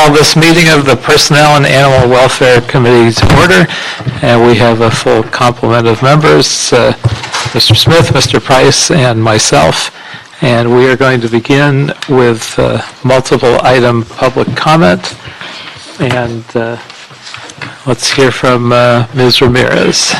call this meeting of the Personnel and Animal Welfare Committee to order, and we have a full complement of members, Mr. Smith, Mr. Price, and myself, and we are going to begin with multiple item public comment, and let's hear from Ms. Ramirez.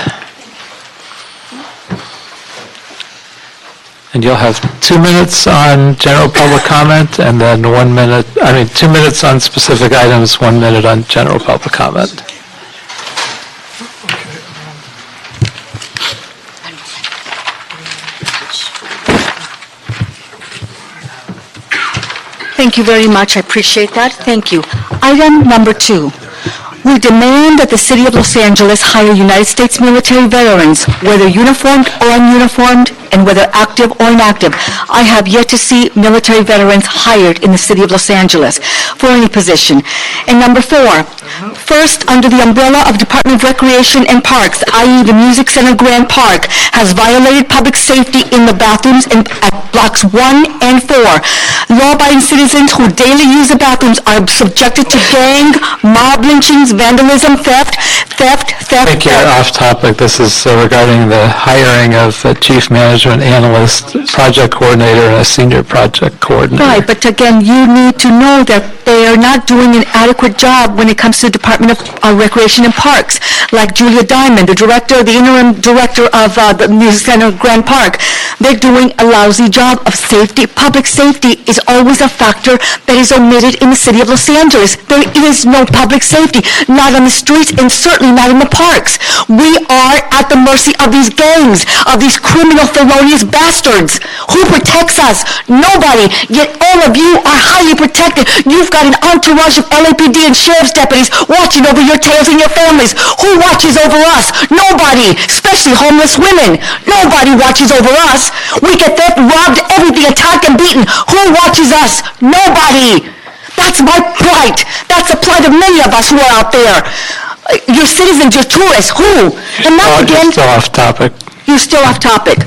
And you'll have 2 minutes on general public comment, and then 1 minute, 2 minutes on specific items, 1 minute on general public comment. Thank you very much. I appreciate that. Thank you. Item number 2. We demand that the City of Los Angeles hire United States military veterans, whether uniformed or ununiformed, and whether active or inactive. I have yet to see military veterans hired in the City of Los Angeles for any position. And number 4, first, under the umbrella of Department of Recreation and Parks, i.e. the Music Center Grand Park, has violated public safety in the bathrooms at blocks 1 and 4. Law-abiding citizens who daily use the bathrooms are subjected to gang, mob lynchings, vandalism, theft. I think you're off topic. This is regarding the hiring of a chief management analyst, project coordinator, and a senior project coordinator. Right, but again, you need to know that they are not doing an adequate job when it comes to the Department of Recreation and Parks, like Julia Diamond, the interim director of the Music Center Grand Park. They're doing a lousy job of safety. Public safety is always a factor that is omitted in the City of Los Angeles. There is no public safety, not on the streets and certainly not in the parks. We are at the mercy of these gangs, of these criminal, felonious bastards. Who protects us? Nobody. Yet all of you are highly protected. You've got an entourage of LAPD and sheriff's deputies watching over your tails and your families. Who watches over us? Nobody, especially homeless women. Nobody watches over us. We get theft, robbed, everything, attacked and beaten. Who watches us? Nobody. That's my plight. That's the plight of many of us who are out there. Your citizens, your tourists, who? And not again... You're still off topic. You're still off topic.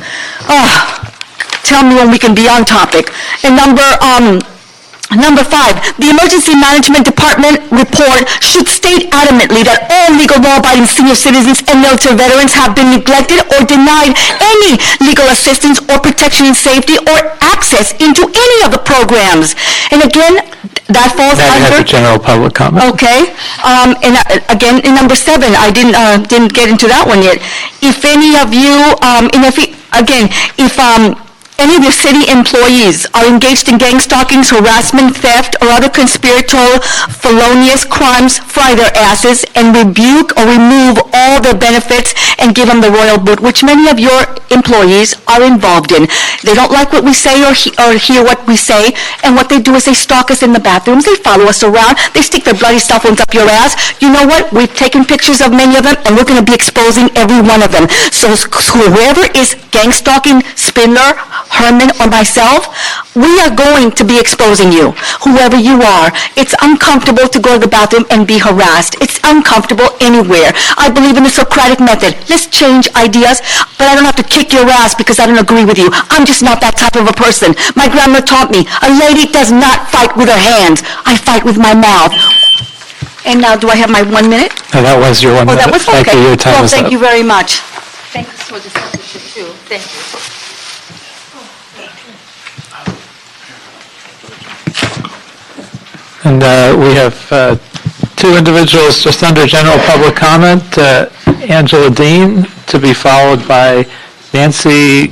Tell me when we can be on topic. And Number 5, the Emergency Management Department report should state adamantly that all legal law-abiding senior citizens and military veterans have been neglected or denied any legal assistance or protection and safety or access into any of the programs. And again, that falls Now you under... have the general public comment. Okay. And again, in number 7, I didn't get into that one yet. If any of you, if any of the city employees are engaged in gang stalkings, harassment, theft, or other conspiratorial, felonious crimes, fry their asses and rebuke or remove all their benefits and give them the royal boot, which many of your employees are involved in. They don't like what we say or hear what we say, and what they do is they stalk us in the bathrooms, they follow us around, they stick their bloody cell phones up your ass. You know what? We've taken pictures of many of them, and we're going to be exposing every one of them. So whoever is gang stalking Spindler, Herman, or myself, we are going to be exposing you, whoever you are. It's uncomfortable to go to the bathroom and be harassed. It's uncomfortable anywhere. I believe in the Socratic method. Let's change ideas, but I don't have to kick your ass because I don't agree with you. I'm just not that type of a person. My grandma taught me, a lady does not fight with her hands. I fight with my mouth. And now, do I have my 1 minute? No, that was your 1 minute. That was okay. Thank you. Your time is up. Thank you very much. Thanks for the censorship, too. Thank you. And we have 2 individuals just under general public comment. Angela Dean, to be followed by Nancy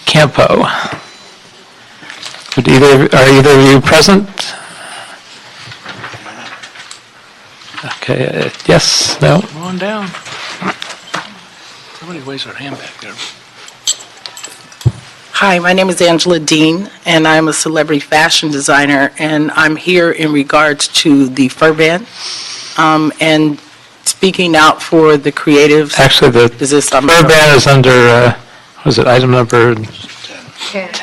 Campo. Are either of you present? Okay, yes, no? Come on down. Somebody raised their hand back there. Hi, my name is Angela Dean, and I'm a celebrity fashion designer, and I'm here in regards to the fur ban, and speaking out for the creatives. Actually, the fur ban is under, item number 10?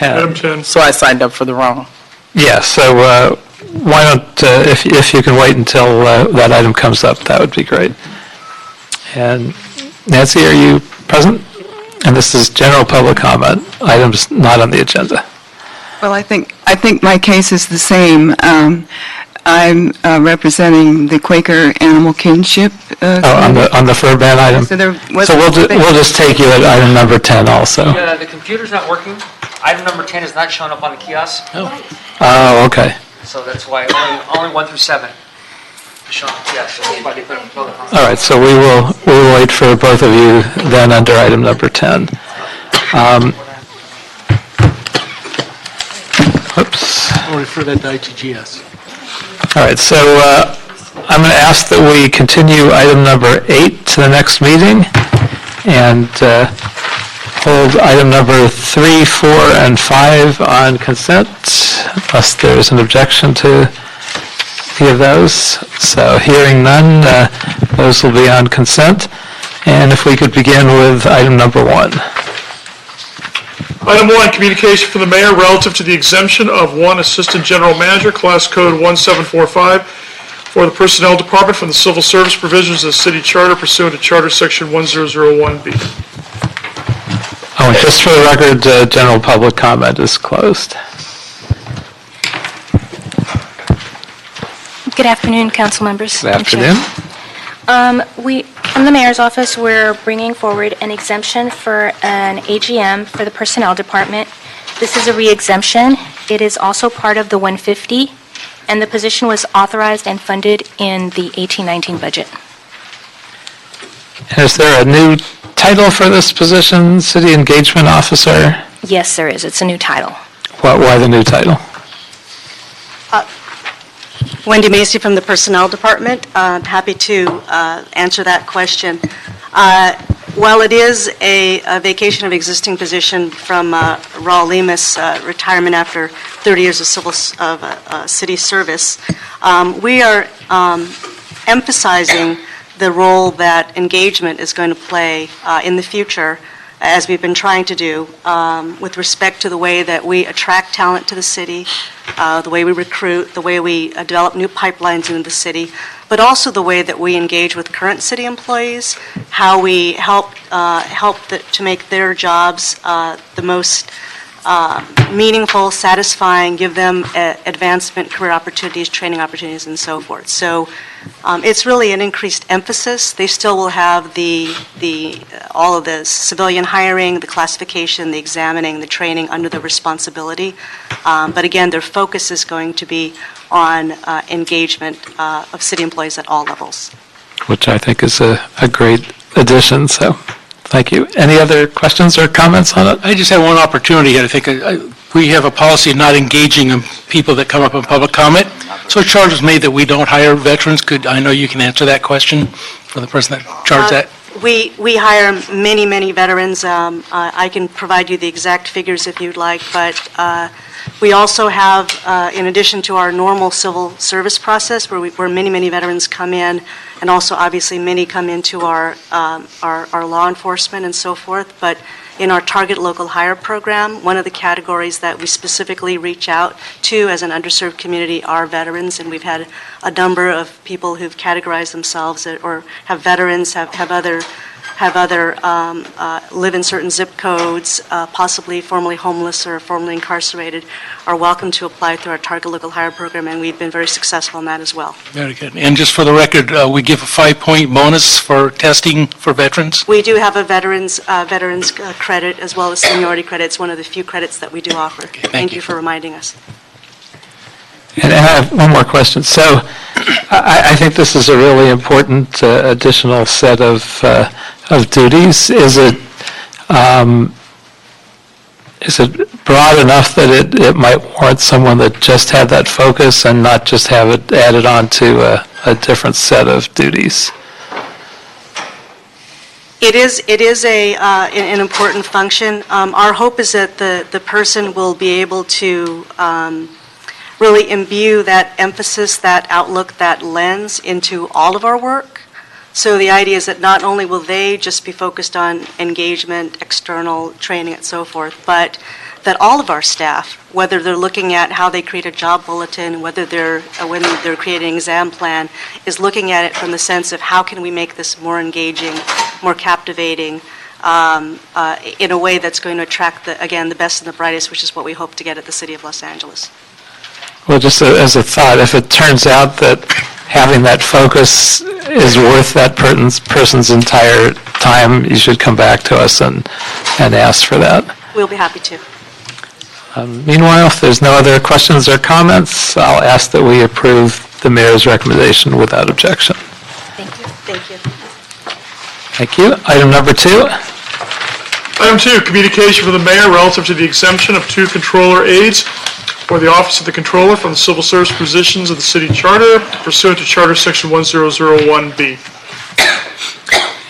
Item 10. So I signed up for the wrong. Yeah, so why don't, if you can wait until that item comes up, that would be great. And Nancy, are you present? And this is general public comment, items not on the agenda. Well, I think my case is the same. I'm representing the Quaker Animal Kinship. On the FURBAN item? So there was- So we'll just take you at item number 10 also. The computer's not working. Item number 10 is not showing up on the kiosk, Oh, okay. so that's why only 1 through 7 is showing on the kiosk. So that's why they put it on the phone. All right, so we will wait for both of you then under item number 10. Oops. I'll refer that to ITGS. All right, so I'm going to ask that we continue item number 8 to the next meeting and hold item number 3, 4, and 5 on consent, unless there's an objection to any of those. So hearing none, those will be on consent. And if we could begin with item number 1. Item 1, communication from the mayor relative to the exemption of one assistant general manager, class code 1745, for the personnel department from the civil service provisions of the city charter pursuant to charter section 1001B. Oh, and just for the record, general public comment is closed. Good afternoon, council members. Good and Chair. afternoon. From the mayor's office, we're bringing forward an exemption for an AGM for the personnel department. This is a re-exemption. It is also part of the 150, and the position was authorized and funded in the 1819 budget. And is there a new title for this position, city engagement officer? Yes, there is. It's a new title. Why the new title? Wendy Macy from the Personnel Department. Happy to answer that question. While it is a vacation of existing position from Raul Lemus' retirement after 30 years of city service, we are emphasizing the role that engagement is going to play in the future, as we've been trying to do, with respect to the way that we attract talent to the city, the way we recruit, the way we develop new pipelines into the city, but also the way that we engage with current city employees, how we help to make their jobs the most meaningful, satisfying, give them advancement, career opportunities, training opportunities, and so forth. So it's really an increased emphasis. They still will have all of the civilian hiring, the classification, the examining, the training under the responsibility. But again, their focus is going to be on engagement of city employees at all levels. Which I think is a great addition, so thank you. Any other questions or comments on it? I just had one opportunity here. I think we have a policy of not engaging in people that come up in public comment. So a charge was made that we don't hire veterans. I know you can answer that question for the person that charged that. We hire many, many veterans. I can provide you the exact figures if you'd like, but we also have, in addition to our normal civil service process, where many, many veterans come in, and also obviously many come into our law enforcement and so forth, but in our Target Local Hire program, one of the categories that we specifically reach out to as an underserved community are veterans, and we've had a number of people who've categorized themselves or have veterans, have other live in certain zip codes, possibly formerly homeless or formerly incarcerated, are welcome to apply through our Target Local Hire program, and we've been very successful in that as well. Very good. And just for the record, we give a 5-point bonus for testing for veterans. We do have a veterans credit as well as seniority credit. It's one of the few credits that we do offer. Thank you for reminding us. And I have one more question. So I think this is a really important additional set of duties. Is it broad enough that it might warrant someone that just had that focus and not just have it added on to a different set of duties? It is an important function. Our hope is that the person will be able to really imbue that emphasis, that outlook, that lens into all of our work. So the idea is that not only will they just be focused on engagement, external training, and so forth, but that all of our staff, whether they're looking at how they create a job bulletin, when they're creating an exam plan, is looking at it from the sense of how can we make this more engaging, more captivating, in a way that's going to attract, the best and the brightest, which is what we hope to get at the City of Los Angeles. Well, just as a thought, if it turns out that having that focus is worth that person's entire time, you should come back to us and ask for that. We'll be happy to. Meanwhile, if there's no other questions or comments, I'll ask that we approve the mayor's recommendation without objection. Thank you. Thank you. Thank you. Item number 2. Item 2, communication from the mayor relative to the exemption of 2 controller aides for the office of the controller from the civil service positions of the city charter pursuant to Charter Section 1001B.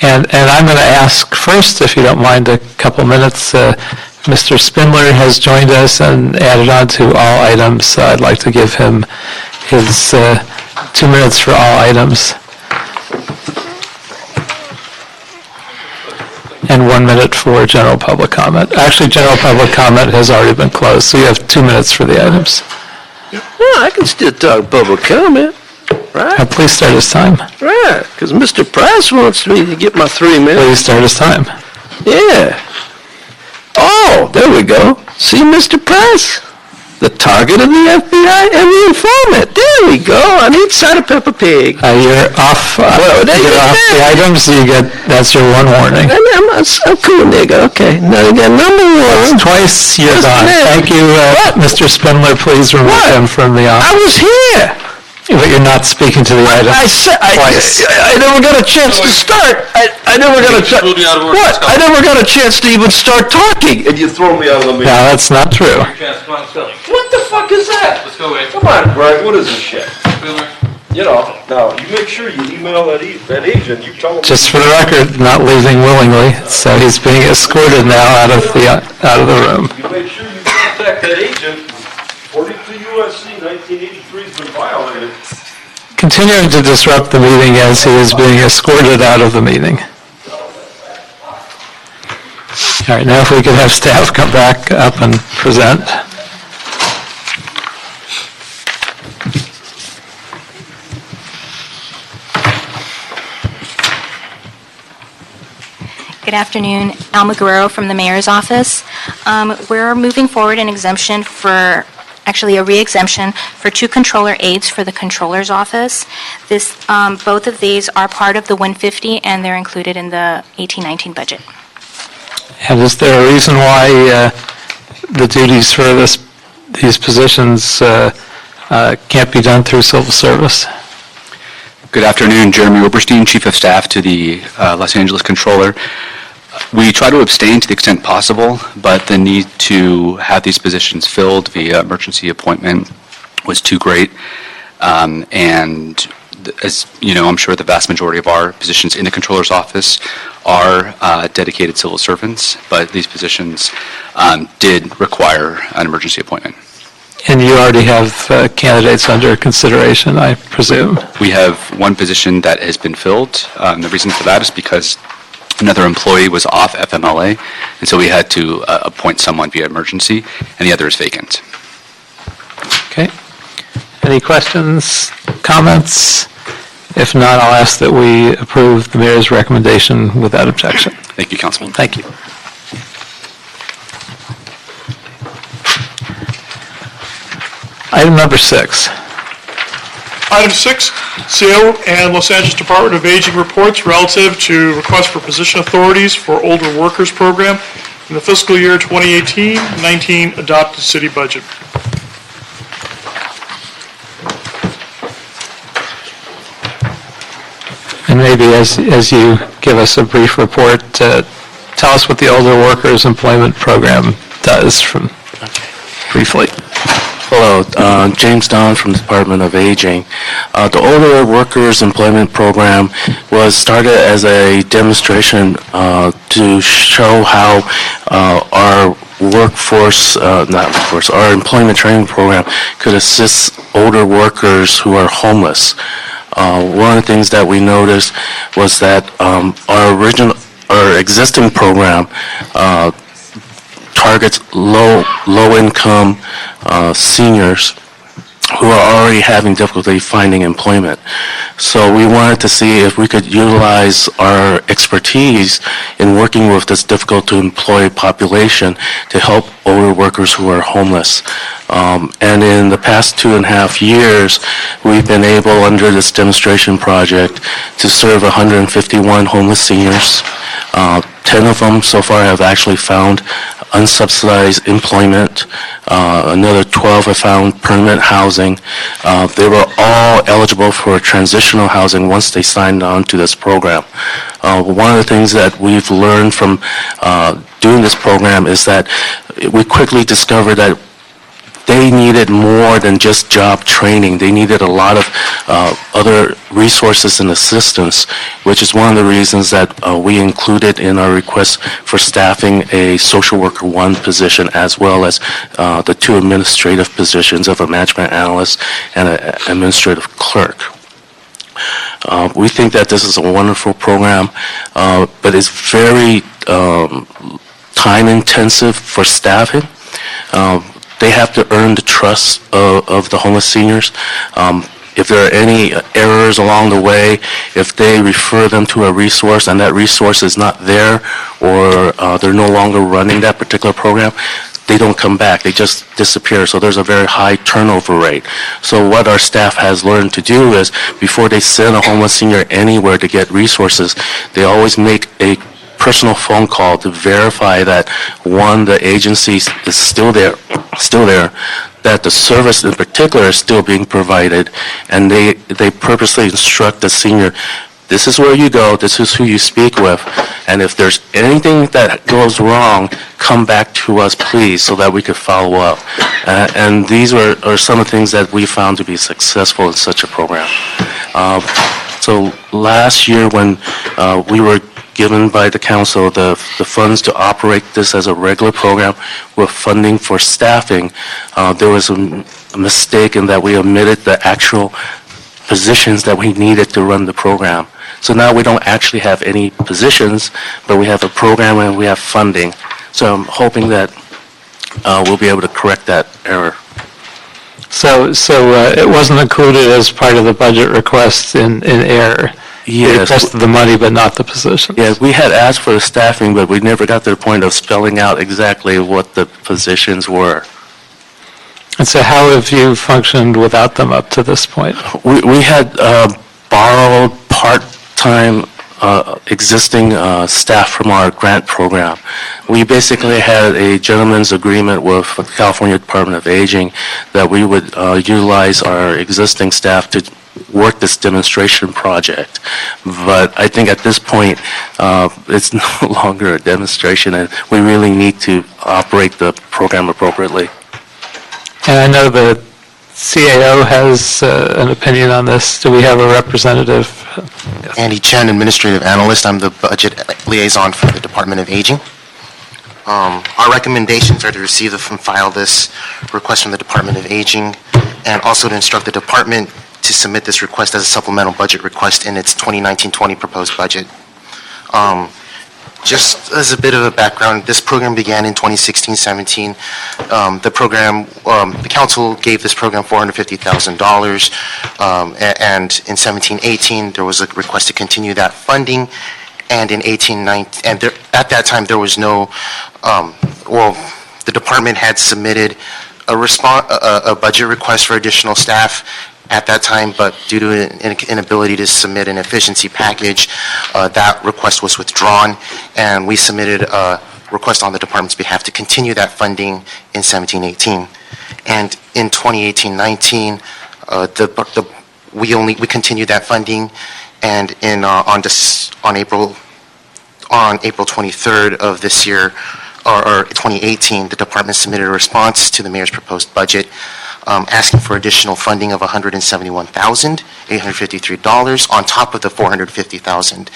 And I'm going to ask first, if you don't mind, a couple minutes. Mr. Spindler has joined us and added on to all items, so I'd like to give him his 2 minutes for all items. And 1 minute for general public comment. Actually, general public comment has already been closed, so you have 2 minutes for the items. Well, I can still talk public comment, right? Please start his time. Right, because Mr. Price wants me to get my 3 minutes. Please start his time. Yeah. Oh, there we go. See, Mr. Price? The target of the FBI and the informant. There we go. I need cider pepper pig. You're off, Well, there you you're off go. the items, so that's your 1 warning. I'm cool, nigga. Okay, now you got number 1. Twice you're What's gone. the name? Thank you, Mr. Spindler. Please remove What? him from the I office. was here. But you're not speaking to the item. Twice. I never got a chance to start. I never got a chance. What? I never got a chance to even start talking. And you throw me out of the meeting. No, that's not true. What the fuck is that? Let's go, Wade. Come on, Greg, what is this shit? Spindler. You know, now, you make sure you email that agent, you tell him. Just for the record, not leaving willingly, so he's being escorted now out of the room. You make sure you contact that agent, according to USC, 1983 has been violated. Continuing to disrupt the meeting as he is being escorted out of the meeting. All right, now if we could have staff come back up and present. Good afternoon. Alma Guerrero from the Mayor's Office. We're moving forward an exemption for, actually a re-exemption for 2 controller aides for the Controller's Office. Both of these are part of the 150 and they're included in the 1819 budget. And is there a reason why the duties for these positions can't be done through civil service? Good afternoon, Jeremy Oberstein, Chief of Staff to the Los Angeles Controller. We try to abstain to the extent possible, but the need to have these positions filled via emergency appointment was too great. As you know, I'm sure the vast majority of our positions in the Controller's Office are dedicated civil servants, but these positions did require an emergency appointment. And you already have candidates under consideration, I presume? We have 1 position that has been filled. The reason for that is because another employee was off FMLA, and so we had to appoint someone via emergency, and the other is vacant. Okay. Any questions, comments? If not, I'll ask that we approve the mayor's recommendation without objection. Thank you, Councilman. Thank you. Item number 6. Item 6, CO and Los Angeles Department of Aging reports relative to request for position authorities for older workers program in the fiscal year 2018-19 adopted city budget. And maybe as you give us a brief report, tell us what the Older Workers Employment Program does briefly. Hello, James Don from the Department of Aging. The Older Workers Employment Program was started as a demonstration to show how our our employment training program could assist older workers who are homeless. One of the things that we noticed was that our existing program targets low-income seniors who are already having difficulty finding employment. So we wanted to see if we could utilize our expertise in working with this difficult-to-employ population to help older workers who are homeless. And in the past 2.5 years, we've been able, under this demonstration project, to serve 151 homeless seniors. 10 of them so far have actually found unsubsidized employment. Another 12 have found permanent housing. They were all eligible for transitional housing once they signed on to this program. One of the things that we've learned from doing this program is that we quickly discovered that they needed more than just job training. They needed a lot of other resources and assistance, which is one of the reasons that we included in our request for staffing a social worker 1 position, as well as the 2 administrative positions of a management analyst and an administrative clerk. We think that this is a wonderful program, but it's very time intensive for staffing. They have to earn the trust of the homeless seniors. If there are any errors along the way, if they refer them to a resource and that resource is not there, or they're no longer running that particular program, they don't come back. They just disappear. So there's a very high turnover rate. So what our staff has learned to do is, before they send a homeless senior anywhere to get resources, they always make a personal phone call to verify that, one, the agency is still there, that the service in particular is still being provided, and they purposely instruct the senior, this is where you go, this is who you speak with, and if there's anything that goes wrong, come back to us, please, so that we could follow up. And these are some of the things that we found to be successful in such a program. So last year, when we were given by the council the funds to operate this as a regular program with funding for staffing, there was a mistake in that we omitted the actual positions that we needed to run the program. So now we don't actually have any positions, but we have a program and we have funding. So I'm hoping that we'll be able to correct that error. So it wasn't included as part of the budget request in error? You Yes. requested the money, but not the positions? Yes, we had asked for the staffing, but we never got to the point of spelling out exactly what the positions were. And so how have you functioned without them up to this point? We had borrowed part-time existing staff from our grant program. We basically had a gentleman's agreement with the California Department of Aging that we would utilize our existing staff to work this demonstration project. But I think at this point, it's no longer a demonstration, and we really need to operate the program appropriately. And I know the CAO has an opinion on this. Do we have a representative? Andy Chen, Administrative Analyst. I'm the Budget Liaison for the Department of Aging. Our recommendations are to receive and file this request from the Department of Aging, and also to instruct the department to submit this request as a supplemental budget request in its 2019-20 proposed budget. Just as a bit of a background, this program began in 2016-17. The program, the council gave this program $450,000, and in 17-18 there was a request to continue that funding, and in 18-19, and there, at that time there was no, the department had submitted a budget request for additional staff at that time, but due to an inability to submit an efficiency package, that request was withdrawn, and we submitted a request on the department's behalf to continue that funding in 17-18. And in 2018-19, we continued that funding, and on April 23rd of this year, or 2018, the department submitted a response to the mayor's proposed budget, asking for additional funding of $171,853 on top of the $450,000.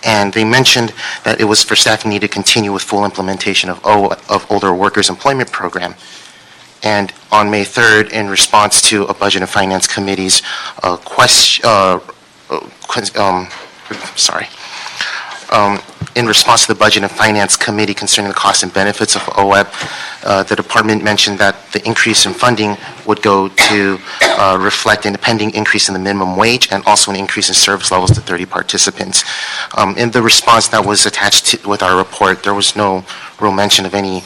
And they mentioned that it was for staffing need to continue with full implementation of Older Workers Employment Program. And on May 3rd, in response to a Budget and Finance Committee's in response to the Budget and Finance Committee concerning the costs and benefits of OWEP, the department mentioned that the increase in funding would go to reflect a pending increase in the minimum wage and also an increase in service levels to 30 participants. In the response that was attached with our report, there was no real mention of any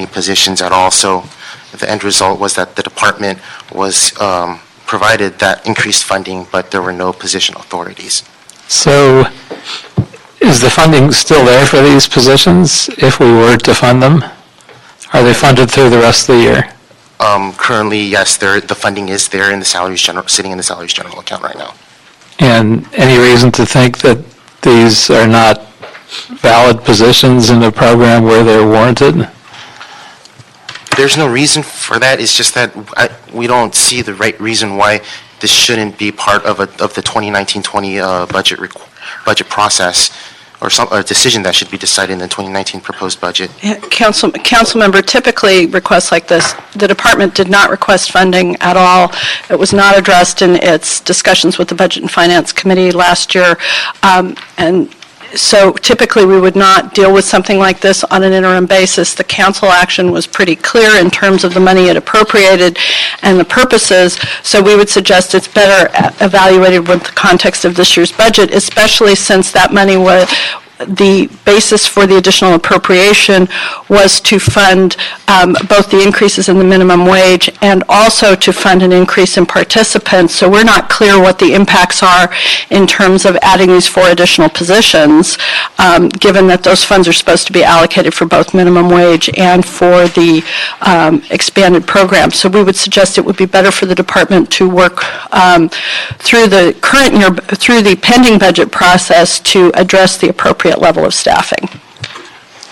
positions at all. So the end result was that the department was provided that increased funding, but there were no position authorities. So is the funding still there for these positions if we were to fund them? Are they funded through the rest of the year? Currently, yes, the funding is there in the salaries sitting in the salaries general account right now. And any reason to think that these are not valid positions in the program where they're warranted? There's no reason for that. It's just that we don't see the right reason why this shouldn't be part of the 2019-20 budget process, or a decision that should be decided in the 2019 proposed budget. Council member, typically requests like this, the department did not request funding at all. It was not addressed in its discussions with the Budget and Finance Committee last year. And so typically we would not deal with something like this on an interim basis. The council action was pretty clear in terms of the money it appropriated and the purposes, so we would suggest it's better evaluated with the context of this year's budget, especially since that money was, the basis for the additional appropriation was to fund both the increases in the minimum wage and also to fund an increase in participants. So we're not clear what the impacts are in terms of adding these 4 additional positions, given that those funds are supposed to be allocated for both minimum wage and for the expanded program. So we would suggest it would be better for the department to work through the current year, through the pending budget process to address the appropriate level of staffing.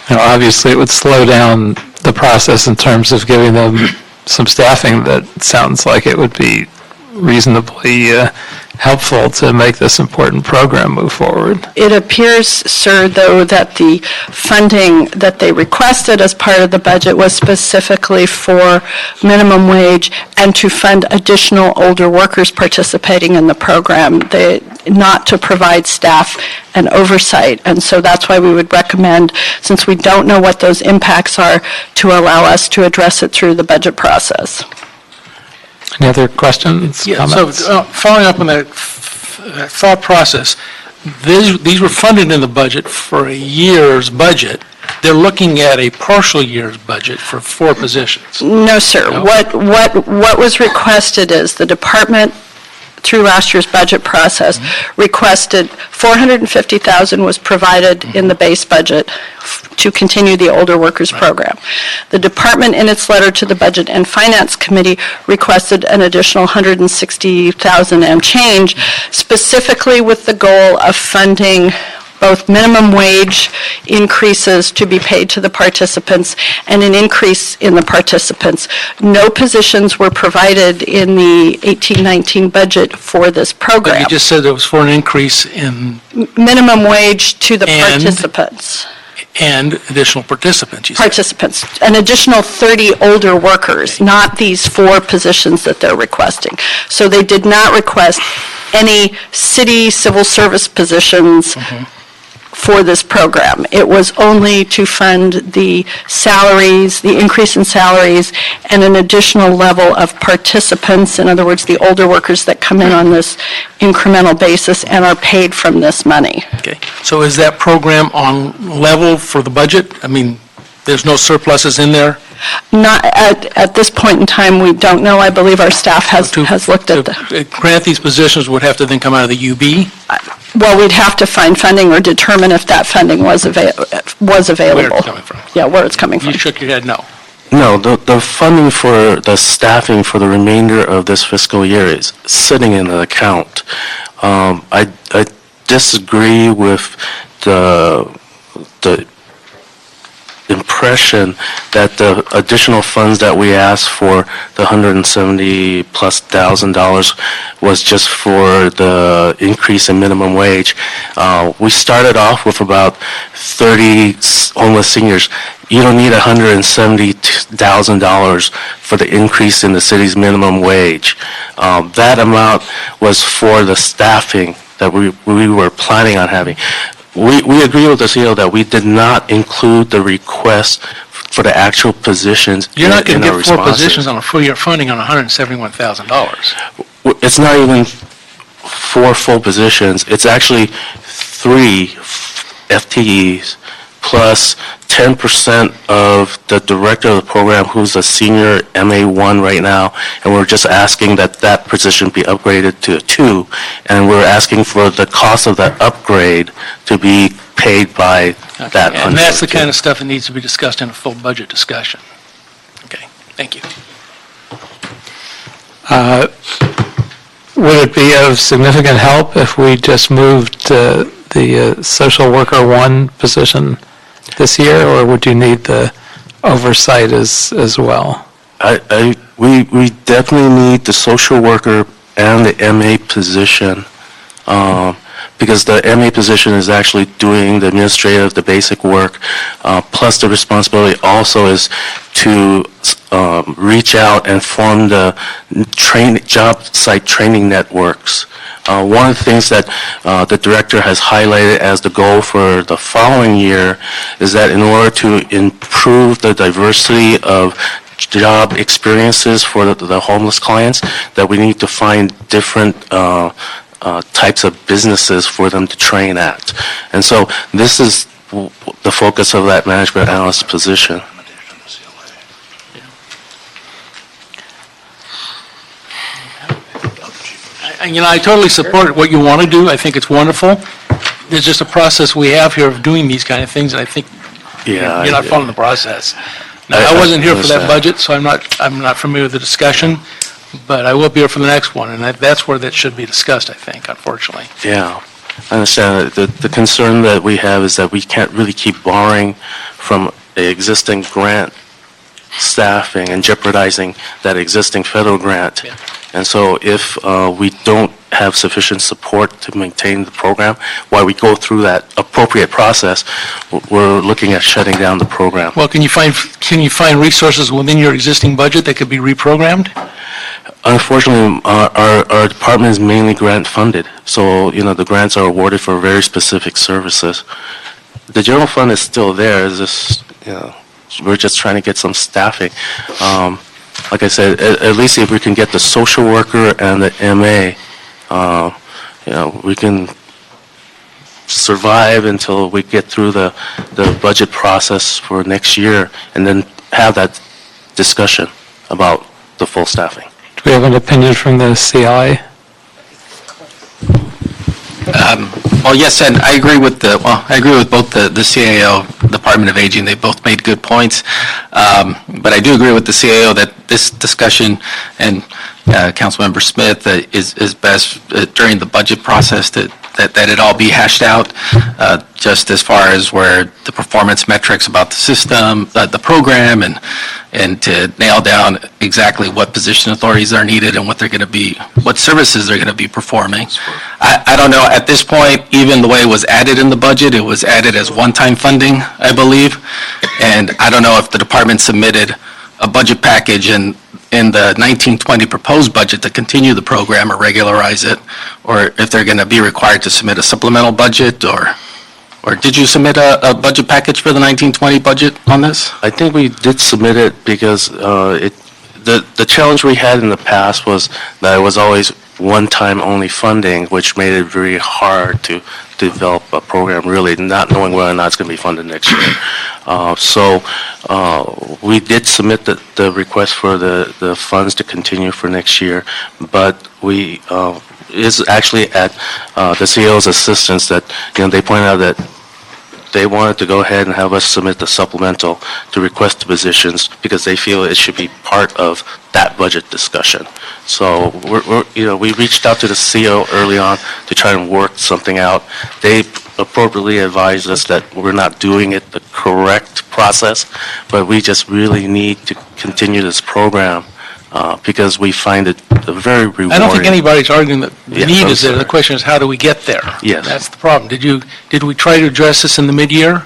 Now, obviously, it would slow down the process in terms of giving them some staffing. That sounds like it would be reasonably helpful to make this important program move forward. It appears, sir, though, that the funding that they requested as part of the budget was specifically for minimum wage and to fund additional older workers participating in the program, not to provide staff and oversight. And so that's why we would recommend, since we don't know what those impacts are, to allow us to address it through the budget process. Any other questions, comments? So following up on that thought process, these were funded in the budget for a year's budget. They're looking at a partial year's budget for 4 positions. No, sir. No? What was requested is the department, through last year's budget process, requested $450,000 was provided in the base budget to continue the older workers program. The department, in its letter to the Budget and Finance Committee, requested an additional $160,000 and change, specifically with the goal of funding both minimum wage increases to be paid to the participants and an increase in the participants. No positions were provided in the 18-19 budget for this program. But you just said it was for an increase in... Minimum wage to the participants. And additional participants, you said. Participants. An additional 30 older workers, not these 4 positions that they're requesting. So they did not request any city civil service positions for this program. It was only to fund the salaries, the increase in salaries, and an additional level of participants, in other words, the older workers that come in on this incremental basis and are paid from this money. Okay. So is that program on level for the budget? I mean, there's no surpluses in there? Not at this point in time, we don't know. I believe our staff has looked at To grant these positions would have to then come out of the UB? Well, we'd have to find funding or determine if that funding was available. Where it's coming from? Yeah, where it's coming from. You shook your head no. No, the funding for the staffing for the remainder of this fiscal year is sitting in an account. I disagree with the impression that the additional funds that we asked for, the $170,000+ was just for the increase in minimum wage. We started off with about 30 homeless seniors. You don't need $170,000 for the increase in the city's minimum wage. That amount was for the staffing that we were planning on having. We agree with the CEO that we did not include the request for the actual positions. You're not going in to our get 4 responses. positions on a full-year funding on $171,000. It's not even 4 full positions. It's actually 3 FTEs plus 10% of the director of the program, who's a senior MA1 right now, and we're just asking that that position be upgraded to a 2, and we're asking for the cost of that upgrade to be paid by that. And that's the kind of stuff that needs to be discussed in a full budget discussion. Okay, thank you. Would it be of significant help if we just moved the social worker 1 position this year, or would you need the oversight as well? We definitely need the social worker and the MA position, because the MA position is actually doing the administrative, the basic work, plus the responsibility also is to reach out and form the job site training networks. One of the things that the director has highlighted as the goal for the following year is that in order to improve the diversity of job experiences for the homeless clients, that we need to find different types of businesses for them to train at. And so this is the focus of that management analyst position. I totally support what you want to do. I think it's wonderful. There's just a process we have here of doing these kind of things, and I think you're not following the process. Now, I wasn't here for that budget, so I'm not familiar with the discussion, but I will be here for the next one, and that's where that should be discussed, I think, unfortunately. Yeah, I understand. The concern that we have is that we can't really keep borrowing from the existing grant staffing and jeopardizing that existing federal grant. Yeah. And so if we don't have sufficient support to maintain the program, while we go through that appropriate process, we're looking at shutting down the program. Well, can you find resources within your existing budget that could be reprogrammed? Unfortunately, our department is mainly grant funded, so the grants are awarded for very specific services. The general fund is still there. It's just we're just trying to get some staffing. Like I said, at least if we can get the social worker and the MA, we can survive until we get through the budget process for next year, and then have that discussion about the full staffing. Do we have an opinion from the CI? Well, yes, and I agree with both the CAO, Department of Aging. They both made good points. But I do agree with the CAO that this discussion, and Councilmember Smith, is best during the budget process that it all be hashed out, just as far as where the performance metrics about the system, the program, and to nail down exactly what position authorities are needed and what services they're going to be performing. I don't know, at this point, even the way it was added in the budget, it was added as one-time funding, I believe. And I don't know if the department submitted a budget package in the 1920 proposed budget to continue the program or regularize it, or if they're going to be required to submit a supplemental budget, or did you submit a budget package for the 1920 budget on this? I think we did submit it because the challenge we had in the past was that it was always one-time only funding, which made it very hard to develop a program, really not knowing whether or not it's going to be funded next year. So we did submit the request for the funds to continue for next year, but we is actually at the CEO's assistance that they pointed out that they wanted to go ahead and have us submit the supplemental to request the positions because they feel it should be part of that budget discussion. So we reached out to the CEO early on to try and work something out. They appropriately advised us that we're not doing it the correct process, but we just really need to continue this program because we find it very rewarding. I don't think anybody's arguing that the need is there. sorry. The question is, how do we get there? Yes. That's the problem. Did we try to address this in the mid-year?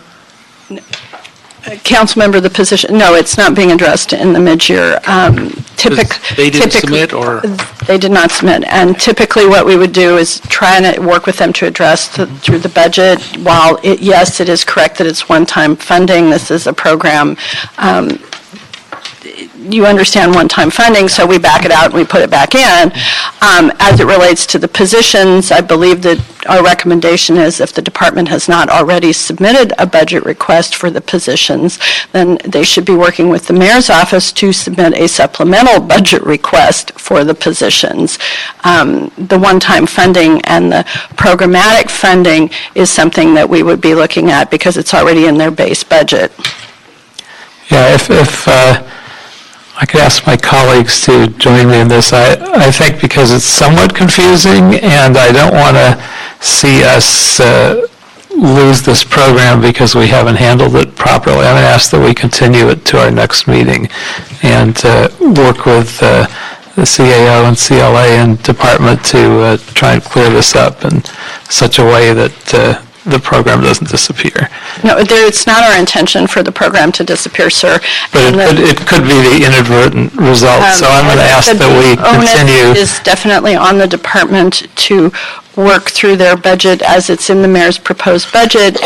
Councilmember, the position, no, it's not being addressed in the mid-year. They didn't submit, or? They did not submit, and typically what we would do is try and work with them to address through the budget. While, yes, it is correct that it's one-time funding, this is a program, you understand one-time funding, so we back it out and we put it back in. As it relates to the positions, I believe that our recommendation is if the department has not already submitted a budget request for the positions, then they should be working with the mayor's office to submit a supplemental budget request for the positions. The one-time funding and the programmatic funding is something that we would be looking at because it's already in their base budget. Yeah, if I could ask my colleagues to join me in this. I think because it's somewhat confusing, and I don't want to see us lose this program because we haven't handled it properly. I'm going to ask that we continue it to our next meeting and work with the CAO and CLA and department to try and clear this up in such a way that the program doesn't disappear. No, it's not our intention for the program to disappear, sir. But it could be the inadvertent result, so I'm going to ask that we continue. The onus is definitely on the department to work through their budget as it's in the mayor's proposed budget,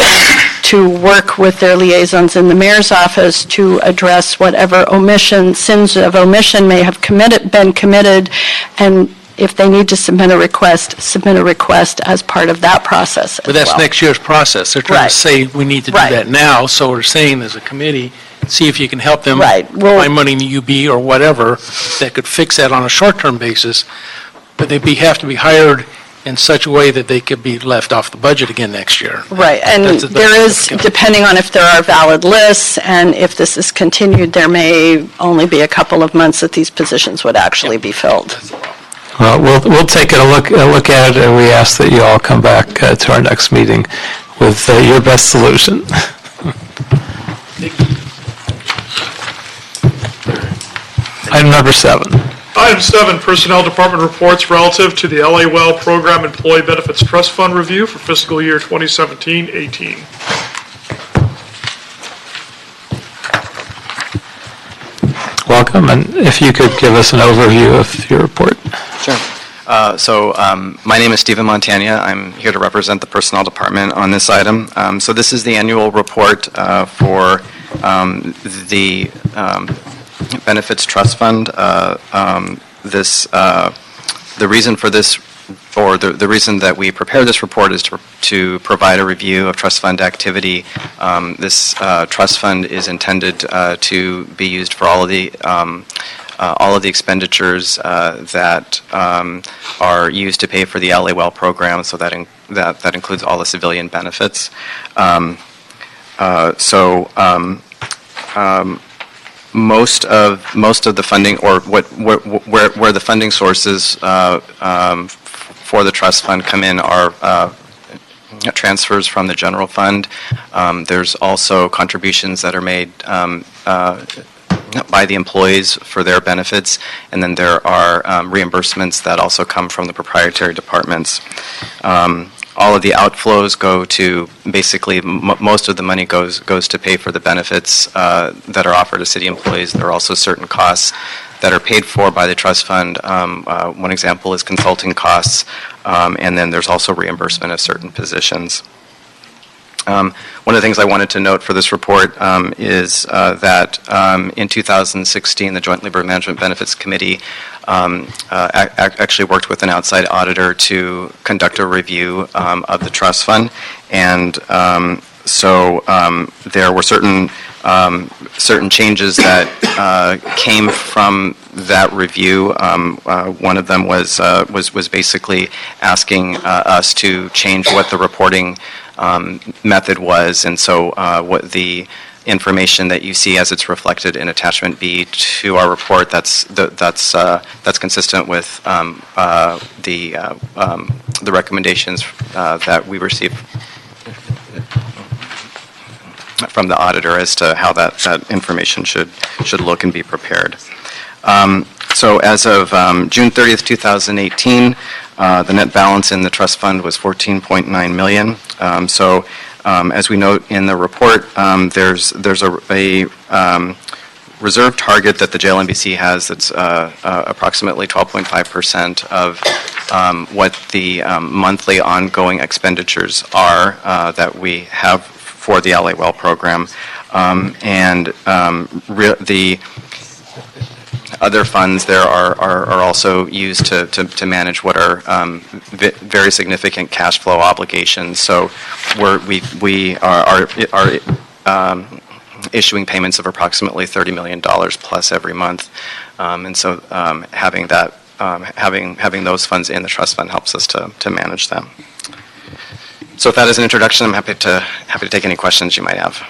to work with their liaisons in the mayor's office to address whatever sins of omission may have been committed, and if they need to submit a request as part of that process as But that's well. next year's process. They're trying to say we need to do that now, so we're saying as a committee, see if you can help them find money in the UB or whatever that could fix that on a short-term basis, but they have to be hired in such a way that they could be left off the budget again next year. Right, and there is, depending on if there are valid lists, and if this is continued, there may only be a couple of months that these positions would actually be filled. Well, we'll take a look at it, and we ask that you all come back to our next meeting with your best solution. Item number 7. Item 7, Personnel Department reports relative to the LA Well Program Employee Benefits Trust Fund review for fiscal year 2017-18. Welcome, and if you could give us an overview of your report. Sure. My name is Stephen Montagna. I'm here to represent the Personnel Department on this item. So this is the annual report for the Benefits Trust Fund. The reason for this, or the reason that we prepared this report is to provide a review of trust fund activity. This trust fund is intended to be used for all of the expenditures that are used to pay for the LA Well program, so that includes all the civilian benefits. Most of the funding, or where the funding sources for the trust fund come in, are transfers from the general fund. There's also contributions that are made by the employees for their benefits, and then there are reimbursements that also come from the proprietary departments. All of the outflows go to, basically, most of the money goes to pay for the benefits that are offered to city employees. There are also certain costs that are paid for by the trust fund. One example is consulting costs, and then there's also reimbursement of certain positions. One of the things I wanted to note for this report is that in 2016, the Joint Labor Management Benefits Committee actually worked with an outside auditor to conduct a review of the trust fund, and so there were certain changes that came from that review. One of them was basically asking us to change what the reporting method was, and so what the information that you see as it's reflected in attachment B to our report, that's consistent with the recommendations that we received from the auditor as to how that information should look and be prepared. So as of June 30th, 2018, the net balance in the trust fund was $14.9 million. as we note in the report, there's a reserve target that the JLMBC has that's approximately 12.5% of what the monthly ongoing expenditures are that we have for the LA Well program. The other funds there are also used to manage what are very significant cash flow obligations. So we are issuing payments of approximately $30 million plus every month, and so having those funds in the trust fund helps us to manage them. So, if that is an introduction, I'm happy to take any questions you might have.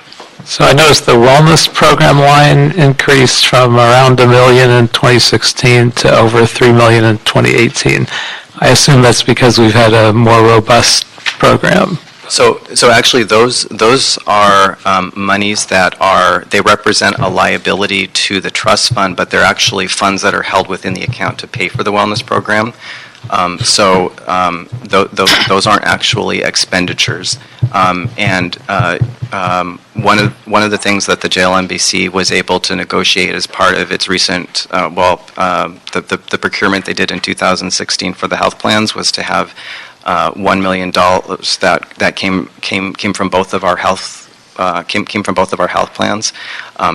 So I noticed the wellness program line increased from around $1 million in 2016 to over $3 million in 2018. I assume that's because we've had a more robust program. So actually, those are monies that they represent a liability to the trust fund, but they're actually funds that are held within the account to pay for the wellness program. Those aren't actually expenditures. One of the things that the JLMBC was able to negotiate as part of its recent, the procurement they did in 2016 for the health plans was to have $1 million that came from both of our health came from both of our health plans.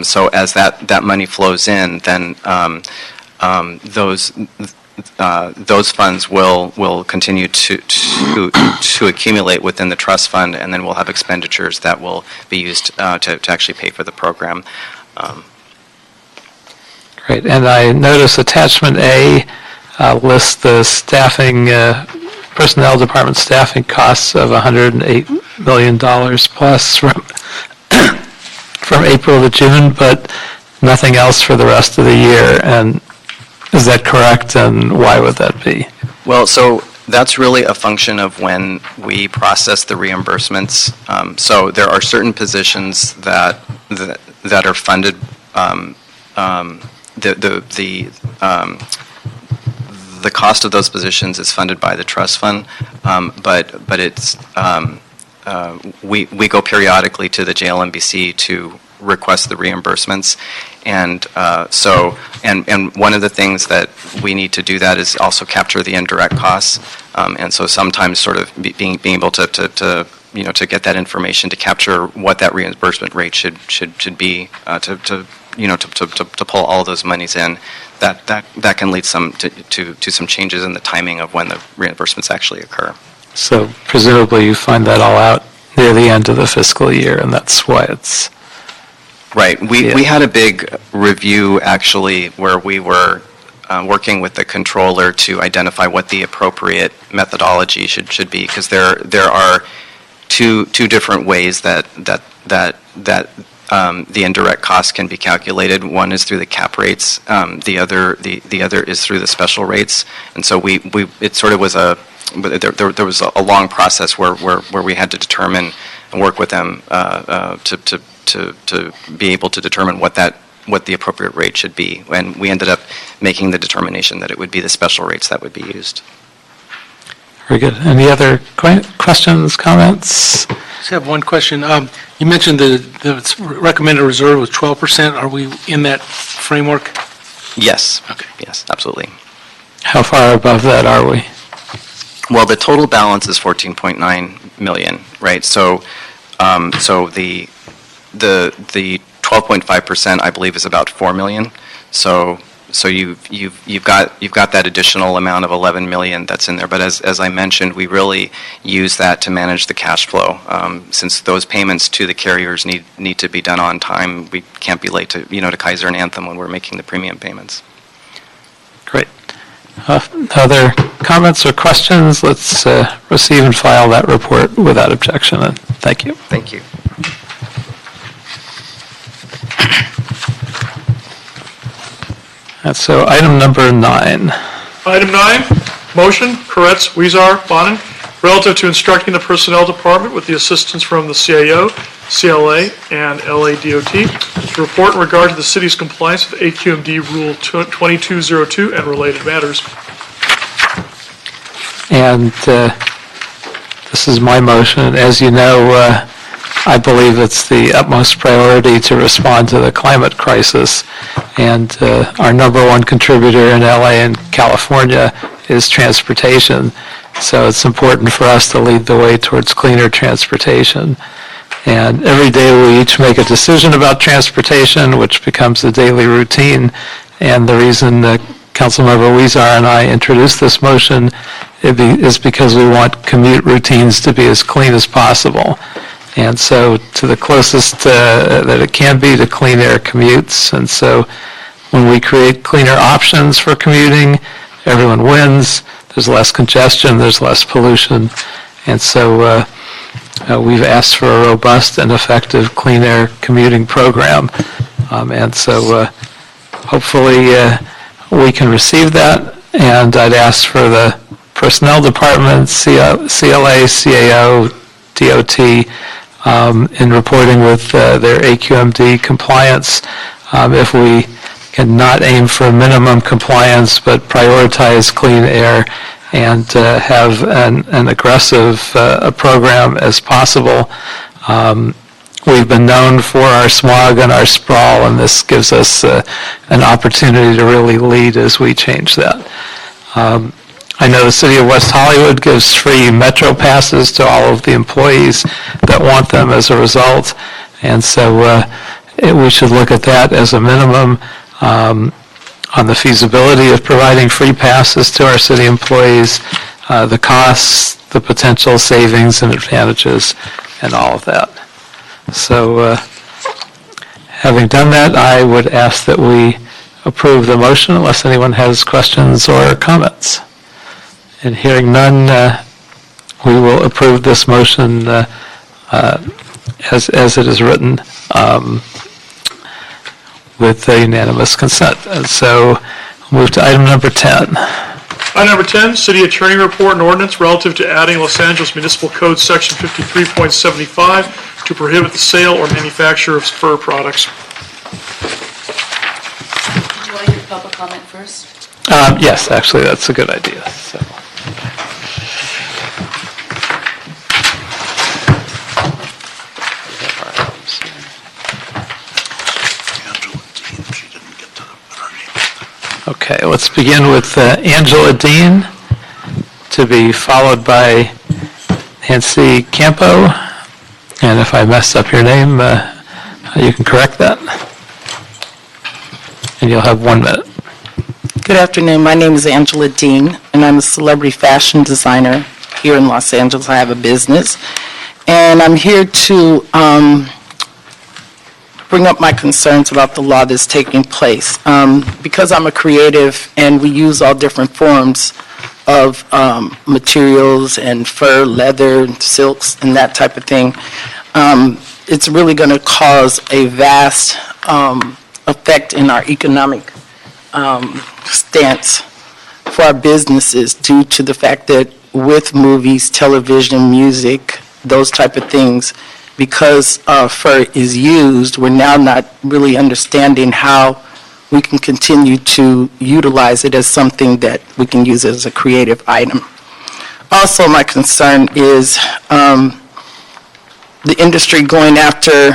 So as that money flows in, then those funds will continue to accumulate within the trust fund, and then we'll have expenditures that will be used to actually pay for the program. Great. And I notice attachment A lists the staffing, personnel department staffing costs of $108 million plus from April to June, but nothing else for the rest of the year. And is that correct, and why would that be? Well, so that's really a function of when we process the reimbursements. So there are certain positions that are funded. The cost of those positions is funded by the trust fund, but it's we go periodically to the JLMBC to request the reimbursements, and one of the things that we need to do that is also capture the indirect costs, and so sometimes sort of being able to get that information to capture what that reimbursement rate should be to pull all those monies in. That can lead to some changes in the timing of when the reimbursements actually occur. So presumably you find that all out near the end of the fiscal year, and that's why it's... Right. We had a big review, actually, where we were working with the controller to identify what the appropriate methodology should be, because there are two different ways that the indirect costs can be calculated. One is through the cap rates. The other is through the special rates. And so it sort of was there was a long process where we had to determine and work with them to be able to determine what the appropriate rate should be. And we ended up making the determination that it would be the special rates that would be used. Very good. Any other questions, comments? I just have one question. You mentioned the recommended reserve was 12%. Are we in that framework? Yes. Okay. Yes, absolutely. How far above that are we? Well, the total balance is 14.9 million, right? So the 12.5%, I believe, is about 4 million. So you've got that additional amount of 11 million that's in there. But as I mentioned, we really use that to manage the cash flow. Since those payments to the carriers need to be done on time, we can't be late to Kaiser and Anthem when we're making the premium payments. Great. Other comments or questions? Let's receive and file that report without objection. And thank you. Thank you. So item number 9. Item 9, motion, Koretz, Weezer, Bonin, relative to instructing the Personnel Department with the assistance from the CAO, CLA, and LADOT to report in regard to the city's compliance with AQMD Rule 2202 and related matters. And this is my motion. As you know, I believe it's the utmost priority to respond to the climate crisis. And our number one contributor in LA and California is transportation. So it's important for us to lead the way towards cleaner transportation. And every day we each make a decision about transportation, which becomes a daily routine. And the reason that Councilmember Weezer and I introduced this motion is because we want commute routines to be as clean as possible. And so to the closest that it can be to clean air commutes. And so when we create cleaner options for commuting, everyone wins. There's less congestion, there's less pollution. And so we've asked for a robust and effective clean air commuting program. And so hopefully we can receive that. And I'd ask for the Personnel Department, CLA, CAO, DOT, in reporting with their AQMD compliance, if we can not aim for minimum compliance, but prioritize clean air and have an aggressive program as possible. We've been known for our smog and our sprawl, and this gives us an opportunity to really lead as we change that. I know the City of West Hollywood gives free Metro passes to all of the employees that want them as a result, and so we should look at that as a minimum on the feasibility of providing free passes to our city employees, the costs, the potential savings and advantages, and all of that. So having done that, I would ask that we approve the motion unless anyone has questions or comments. And hearing none, we will approve this motion as it is written with unanimous consent. And so we'll move to item number 10. Item number 10, City Attorney Report and Ordinance relative to adding Los Angeles Municipal Code Section 53.75 to prohibit the sale or manufacture of fur products. Do you want to hear public comment first? Yes, actually, that's a good idea. So. Okay, let's begin with Angela Dean, to be followed by Nancy Campo. And if I messed up your name, you can correct that. And you'll have 1 minute. Good afternoon. My name is Angela Dean, and I'm a celebrity fashion designer here in Los Angeles. I have a business, and I'm here to bring up my concerns about the law that's taking place. Because I'm a creative and we use all different forms of materials and fur, leather, silks, and that type of thing, it's really going to cause a vast effect in our economic stance for our businesses due to the fact that with movies, television, music, those type of things, because fur is used, we're now not really understanding how we can continue to utilize it as something that we can use as a creative item. Also, my concern is the industry going after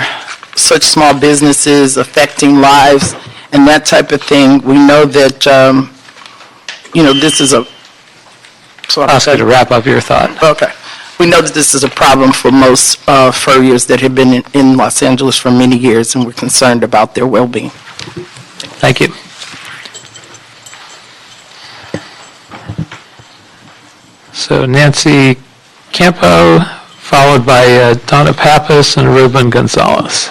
such small businesses, affecting lives, and that type of thing. We know that, this is a... So I'll ask you to wrap up your thought. Okay. We know that this is a problem for most furriers that have been in Los Angeles for many years, and we're concerned about their well-being. Thank you. So Nancy Campo, followed by Donna Pappas and Ruben Gonzalez.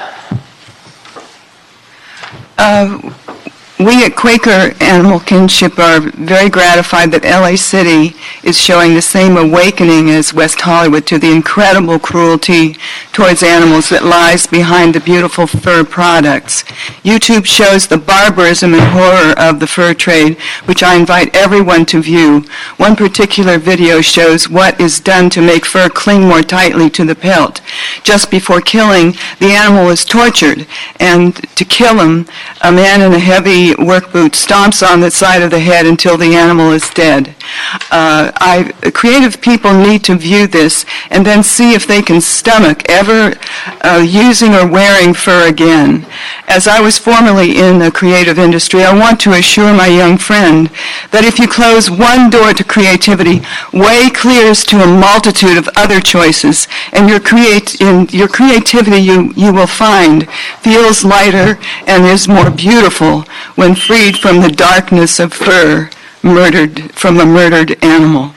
We at Quaker Animal Kinship are very gratified that LA City is showing the same awakening as West Hollywood to the incredible cruelty towards animals that lies behind the beautiful fur products. YouTube shows the barbarism and horror of the fur trade, which I invite everyone to view. One particular video shows what is done to make fur cling more tightly to the pelt. Just before killing, the animal is tortured, and to kill him, a man in a heavy the work boot stomps on the side of the head until the animal is dead. Creative people need to view this and then see if they can stomach ever using or wearing fur again. As I was formerly in the creative industry, I want to assure my young friend that if you close one door to creativity, way clears to a multitude of other choices, and your creativity, you will find, feels lighter and is more beautiful when freed from the darkness of fur from a murdered animal.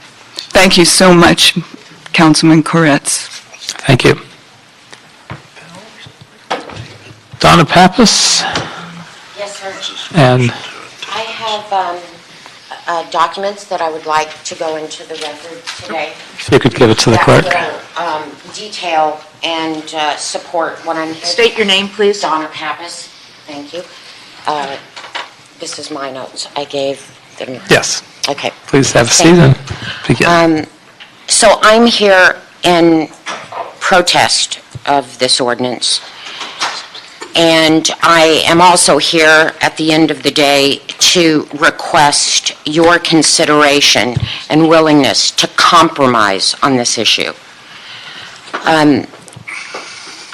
Thank you so much, Councilman Koretz. Thank you. Donna Pappas? Yes, sir. And I have documents that I would like to go into the record today. if you could give it to the clerk. That will detail and support what I'm here. State your name, please. Donna Pappas. Thank you. This is my notes. I gave them. Yes. Okay. Please have a seat and begin. So I'm here in protest of this ordinance. And I am also here at the end of the day to request your consideration and willingness to compromise on this issue.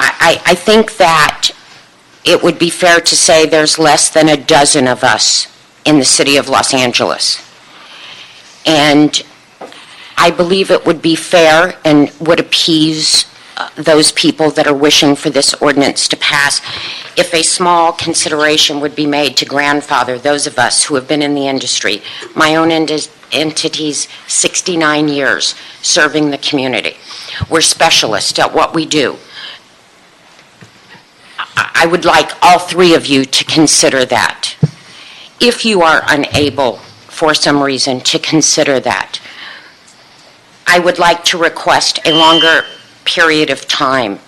I think that it would be fair to say there's less than a dozen of us in the city of Los Angeles. And I believe it would be fair and would appease those people that are wishing for this ordinance to pass if a small consideration would be made to grandfather those of us who have been in the industry. My own entity's 69 years serving the community. We're specialists at what we do. I would like all three of you to consider that. If you are unable, for some reason, to consider that, I would like to request a longer period of time.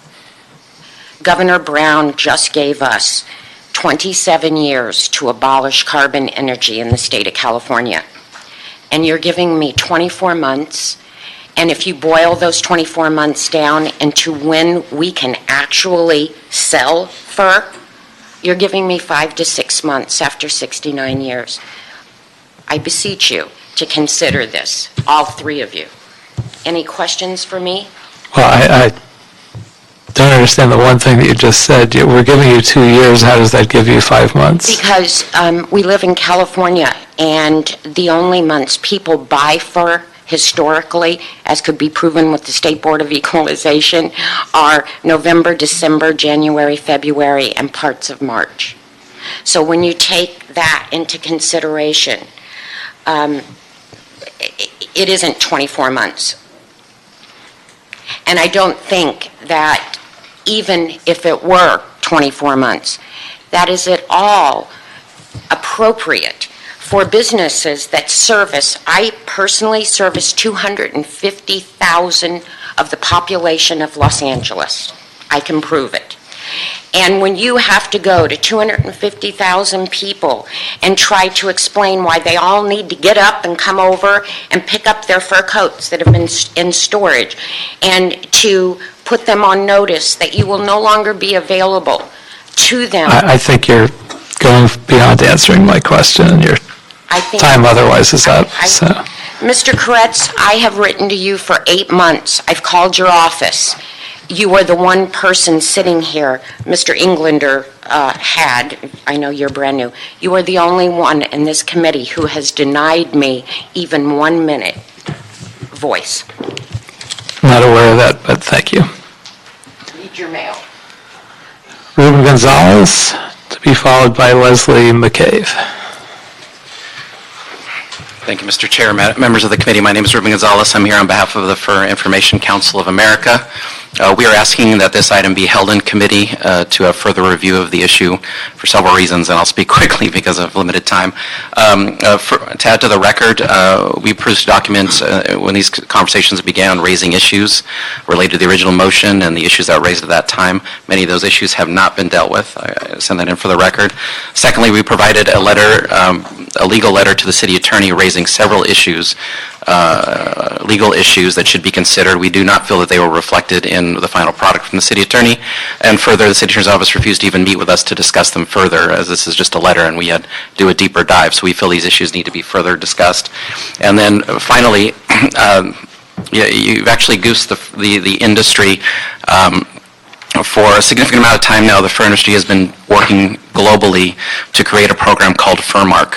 Governor Brown just gave us 27 years to abolish carbon energy in the state of California. And you're giving me 24 months. And if you boil those 24 months down into when we can actually sell fur, you're giving me 5 to 6 months after 69 years. I beseech you to consider this, all three of you. Any questions for me? Well, I don't understand the one thing that you just said. We're giving you 2 years. How does that give you 5 months? Because we live in California, and the only months people buy fur historically, as could be proven with the State Board of Equalization, are November, December, January, February, and parts of March. So when you take that into consideration, it isn't 24 months. And I don't think that even if it were 24 months, that is at all appropriate for businesses that service. I personally service 250,000 of the population of Los Angeles. I can prove it. And when you have to go to 250,000 people and try to explain why they all need to get up and come over and pick up their fur coats that have been in storage, and to put them on notice that you will no longer be available to them. I think you're going beyond answering my question, and your time otherwise is up. So, Mr. Koretz, I have written to you for 8 months. I've called your office. You are the one person sitting here, Mr. Englander I know you're brand new, you are the only one in this committee who has denied me even 1 minute voice. not aware of that, but thank you. Read your mail. Ruben Gonzalez, to be followed by Leslie McCabe. Thank you, Mr. Chair. Members of the committee, my name is Ruben Gonzalez. I'm here on behalf of the Fur Information Council of America. We are asking that this item be held in committee to have further review of the issue for several reasons, and I'll speak quickly because of limited time. To add to the record, we produced documents when these conversations began raising issues related to the original motion and the issues that were raised at that time. Many of those issues have not been dealt with. I send that in for the record. Secondly, we provided a letter, a legal letter to the city attorney raising several issues legal issues that should be considered. We do not feel that they were reflected in the final product from the city attorney. And further, the city attorney's office refused to even meet with us to discuss them further, as this is just a letter and we had to do a deeper dive. So we feel these issues need to be further discussed. And then finally, you've actually goosed the industry. For a significant amount of time now, the fur industry has been working globally to create a program called FurMark,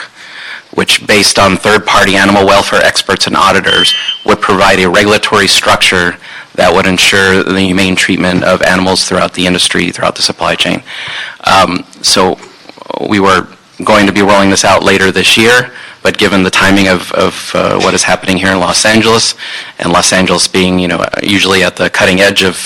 which, based on third-party animal welfare experts and auditors, would provide a regulatory structure that would ensure the humane treatment of animals throughout the industry, throughout the supply chain. So we were going to be rolling this out later this year, but given the timing of what is happening here in Los Angeles, and Los Angeles being, usually at the cutting edge of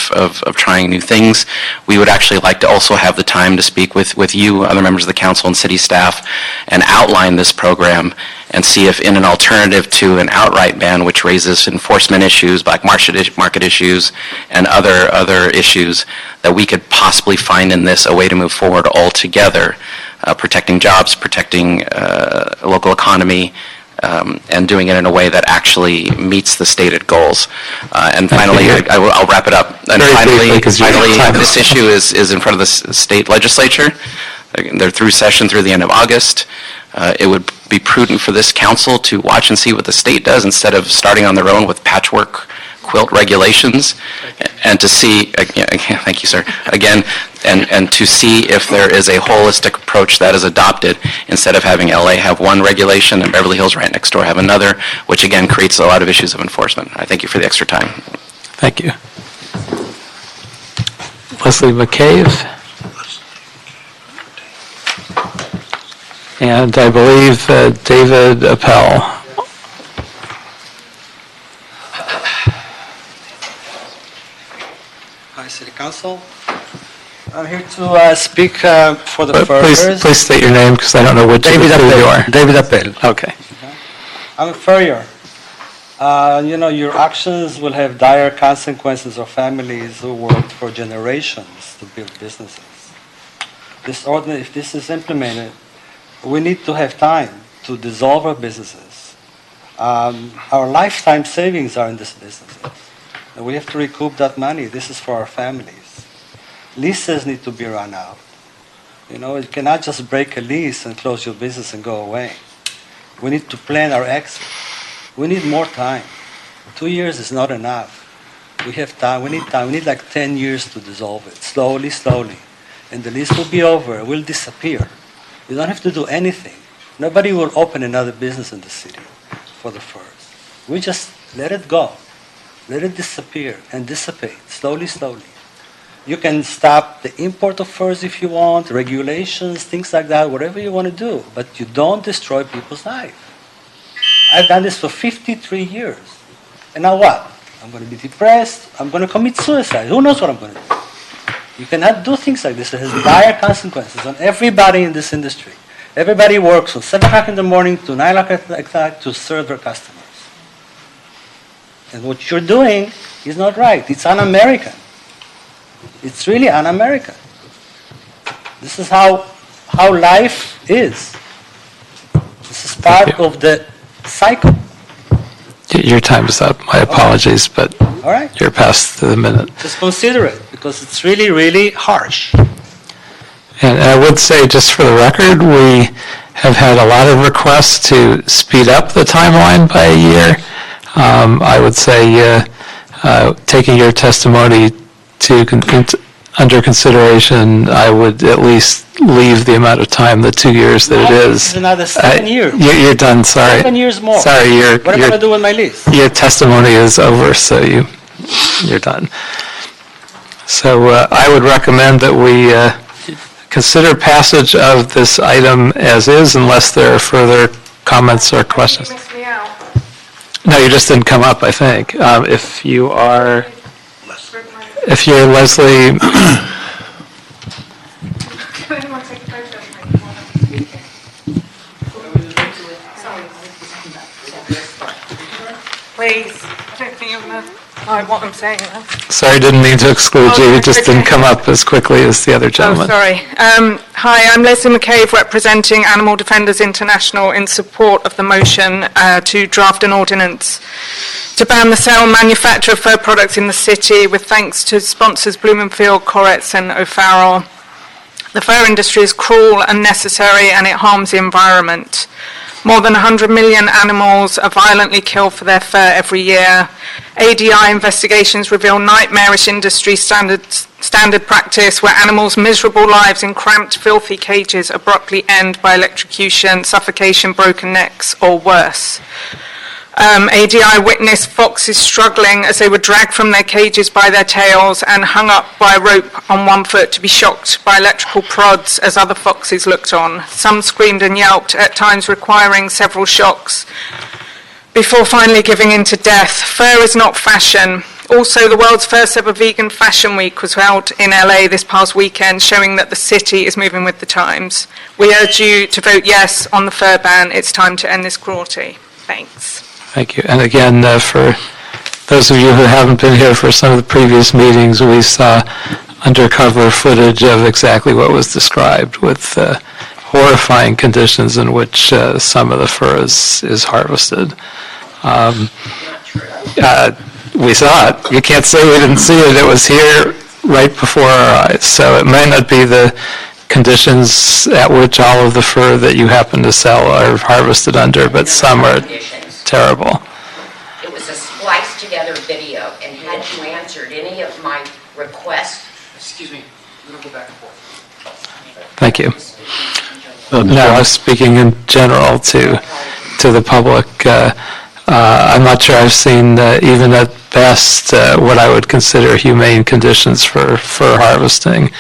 trying new things, we would actually like to also have the time to speak with you, other members of the council and city staff, and outline this program and see if in an alternative to an outright ban, which raises enforcement issues, black market issues, and other issues, that we could possibly find in this a way to move forward altogether, protecting jobs, protecting local economy, and doing it in a way that actually meets the stated goals. And finally, I'll wrap it up. And finally, this issue is in front of the state legislature. They're through session through the end of August. It would be prudent for this council to watch and see what the state does instead of starting on their own with patchwork quilt regulations, and to see, thank you, sir, again, and to see if there is a holistic approach that is adopted instead of having LA have one regulation and Beverly Hills right next door have another, which again creates a lot of issues of enforcement. I thank you for the extra time. Thank you. Leslie McCabe. And I believe David Appel. Hi, City Council. I'm here to speak for the furriers. Please state your name, because I don't know who you are. David Appel. Okay. I'm a furrier. Your actions will have dire consequences for families who worked for generations to build businesses. This ordinance, if this is implemented, we need to have time to dissolve our businesses. Our lifetime savings are in these businesses. And we have to recoup that money. This is for our families. Leases need to be run out. You cannot just break a lease and close your business and go away. We need to plan our exit. We need more time. 2 years is not enough. We have time. We need time. We need like 10 years to dissolve it, slowly, slowly. And the lease will be over. It will disappear. You don't have to do anything. Nobody will open another business in the city for the furs. We just let it go. Let it disappear and dissipate, slowly, slowly. You can stop the import of furs if you want, regulations, things like that, whatever you want to do, but you don't destroy people's lives. I've done this for 53 years. And now what? I'm going to be depressed. I'm going to commit suicide. Who knows what I'm going to do? You cannot do things like this. It has dire consequences on everybody in this industry. Everybody works from 7 o'clock in the morning to 9 o'clock at night to serve their customers. And what you're doing is not right. It's un-American. It's really un-American. This is how life is. This is part of the cycle. Your time is up. My apologies, but All right. you're past the minute. Just consider it, because it's really, really harsh. And I would say, just for the record, we have had a lot of requests to speed up the timeline by a year. I would say, taking your testimony under consideration, I would at least leave the amount of time, the 2 years that it is. It's another 7 years. You're done, sorry. 7 years more. Sorry, What am I going to do with my lease? your testimony is over, so you're done. So I would recommend that we consider passage of this item as is, unless there are further comments or questions. No, you just didn't come up, I think. If you're Leslie, Please. what I'm saying now. Sorry, didn't mean to exclude Oh, you. It that's just didn't okay. come up as quickly as the other Oh, gentleman. sorry. Hi, I'm Leslie McCabe, representing Animal Defenders International in support of the motion to draft an ordinance to ban the sale and manufacture of fur products in the city, with thanks to sponsors Blumenfield, Koretz and O'Farrell. The fur industry is cruel, unnecessary, and it harms the environment. More than 100 million animals are violently killed for their fur every year. ADI investigations reveal nightmarish industry standard practice where animals' miserable lives in cramped, filthy cages abruptly end by electrocution, suffocation, broken necks, or worse. ADI witnessed foxes struggling as they were dragged from their cages by their tails and hung up by a rope on one foot to be shocked by electrical prods as other foxes looked on. Some screamed and yelped, at times requiring several shocks, before finally giving in to death. Fur is not fashion. Also, the world's first ever vegan fashion week was held in LA this past weekend, showing that the city is moving with the times. We urge you to vote yes on the fur ban. It's time to end this cruelty. Thanks. Thank you. And again, for those of you who haven't been here for some of the previous meetings, we saw undercover footage of exactly what was described, with horrifying conditions in which some of the fur is harvested. We saw it. You can't say we didn't see it. It was here right before our eyes. So it may not be the conditions at which all of the fur that you happen to sell are harvested under, but some are terrible. It was a spliced together video, and had you answered any of my requests. Excuse me, we're going to go back and forth. Thank you. No, I was speaking in general to the public. I'm not sure I've seen, even at best, what I would consider humane conditions for fur harvesting.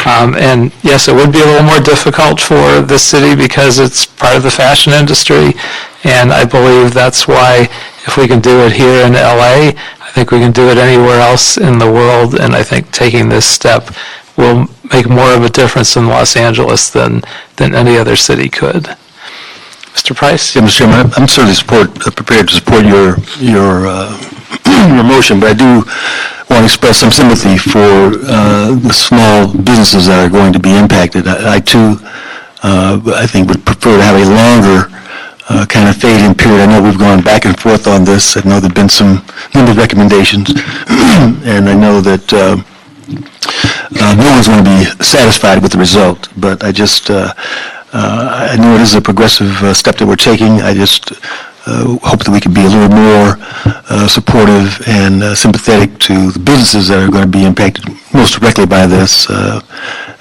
And yes, it would be a little more difficult for the city because it's part of the fashion industry, and I believe that's why if we can do it here in LA, I think we can do it anywhere else in the world, and I think taking this step will make more of a difference in Los Angeles than any other city could. Mr. Price? Yeah, Mr. Chairman, I'm certainly prepared to support your your motion, but I do want to express some sympathy for the small businesses that are going to be impacted. I too, I think would prefer to have a longer kind of fade-in period. I know we've gone back and forth on this. I know there've been some number of recommendations, and I know that no one's going to be satisfied with the result. But I just, I know it is a progressive step that we're taking. I just hope that we can be a little more supportive and sympathetic to the businesses that are going to be impacted most directly by this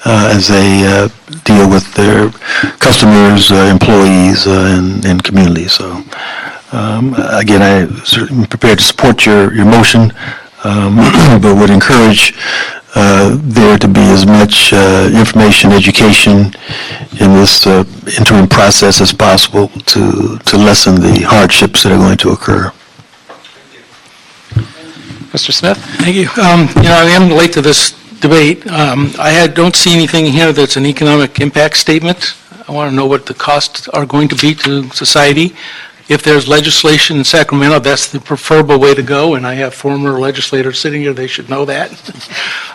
as they deal with their customers, employees, and communities. So, again, I'm certainly prepared to support your motion, but would encourage there to be as much information, education in this interim process as possible to lessen the hardships that are going to occur. Mr. Smith? Thank you. I am late to this debate. I don't see anything here that's an economic impact statement. I want to know what the costs are going to be to society. If there's legislation in Sacramento, that's the preferable way to go, and I have former legislators sitting here, they should know that.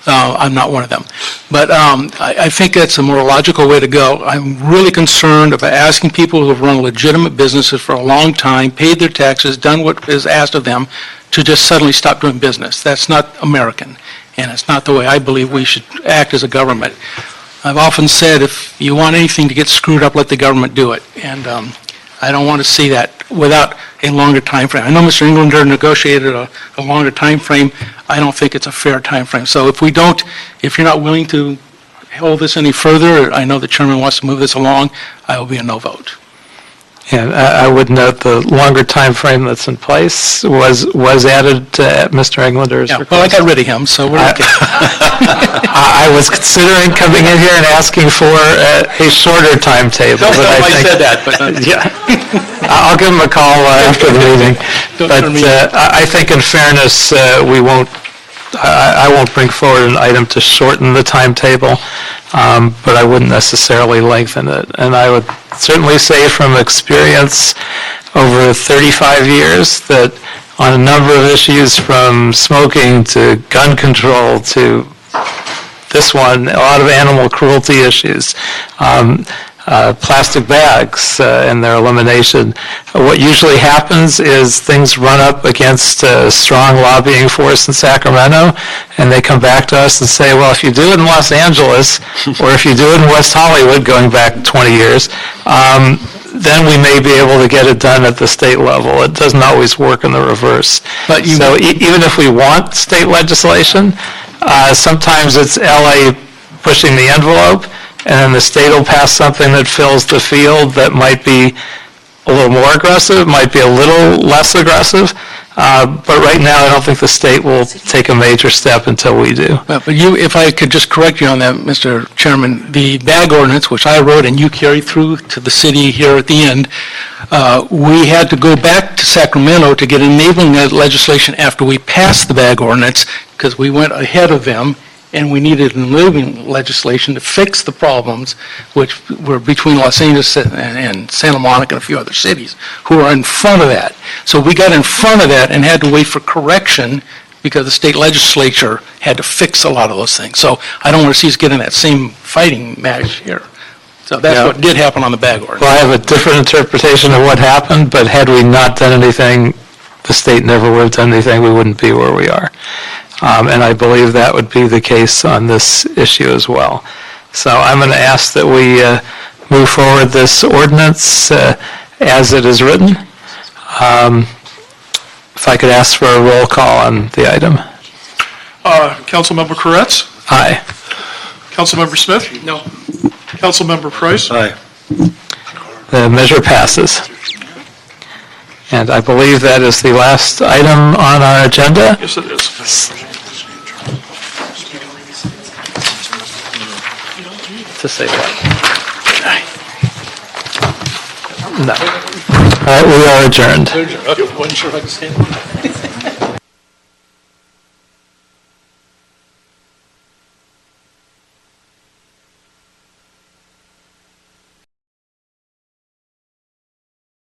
I'm not one of them. But I think that's a more logical way to go. I'm really concerned about asking people who have run legitimate businesses for a long time, paid their taxes, done what is asked of them, to just suddenly stop doing business. That's not American, and it's not the way I believe we should act as a government. I've often said, if you want anything to get screwed up, let the government do it. And I don't want to see that without a longer time frame. I know Mr. Englander negotiated a longer time frame. I don't think it's a fair time frame. So if you're not willing to hold this any further, I know the chairman wants to move this along, I will be a no vote. And I would note the longer time frame that's in place was added at Mr. Englander's request. Well, I got rid of him, so we're okay. I was considering coming in here and asking for a shorter timetable. Don't tell him I said that, but... Yeah. I'll give him a call after the meeting. But I think in fairness, I won't bring forward an item to shorten the timetable, but I wouldn't necessarily lengthen it. And I would certainly say from experience over 35 years that on a number of issues, from smoking to gun control to this one, a lot of animal cruelty issues, plastic bags and their elimination. What usually happens is things run up against a strong lobbying force in Sacramento, and they come back to us and say, well, if you do it in Los Angeles, or if you do it in West Hollywood, going back 20 years, then we may be able to get it done at the state level. It doesn't always work in the reverse. So even if we want state legislation, sometimes it's LA pushing the envelope, and then the state will pass something that fills the field that might be a little more aggressive, might be a little less aggressive. But right now, I don't think the state will take a major step until we do. But if I could just correct you on that, Mr. Chairman, the bag ordinance, which I wrote and you carried through to the city here at the end, we had to go back to Sacramento to get enabling legislation after we passed the bag ordinance, because we went ahead of them, and we needed enabling legislation to fix the problems which were between Los Angeles and Santa Monica and a few other cities who are in front of that. So we got in front of that and had to wait for correction because the state legislature had to fix a lot of those things. So I don't want to see us get in that same fighting match here. So that's what did happen on the bag ordinance. Well, I have a different interpretation of what happened, but had we not done anything, the state never would have done anything, we wouldn't be where we are. And I believe that would be the case on this issue as well. So I'm going to ask that we move forward this ordinance as it is written. If I could ask for a roll call on the item. Councilmember Koretz? Aye. Councilmember Smith? No. Councilmember Price? Aye. The measure passes. And I believe that is the last item on our agenda. Yes, it is. To say what? No. All right, we are adjourned. Okay, wasn't sure if I could stand.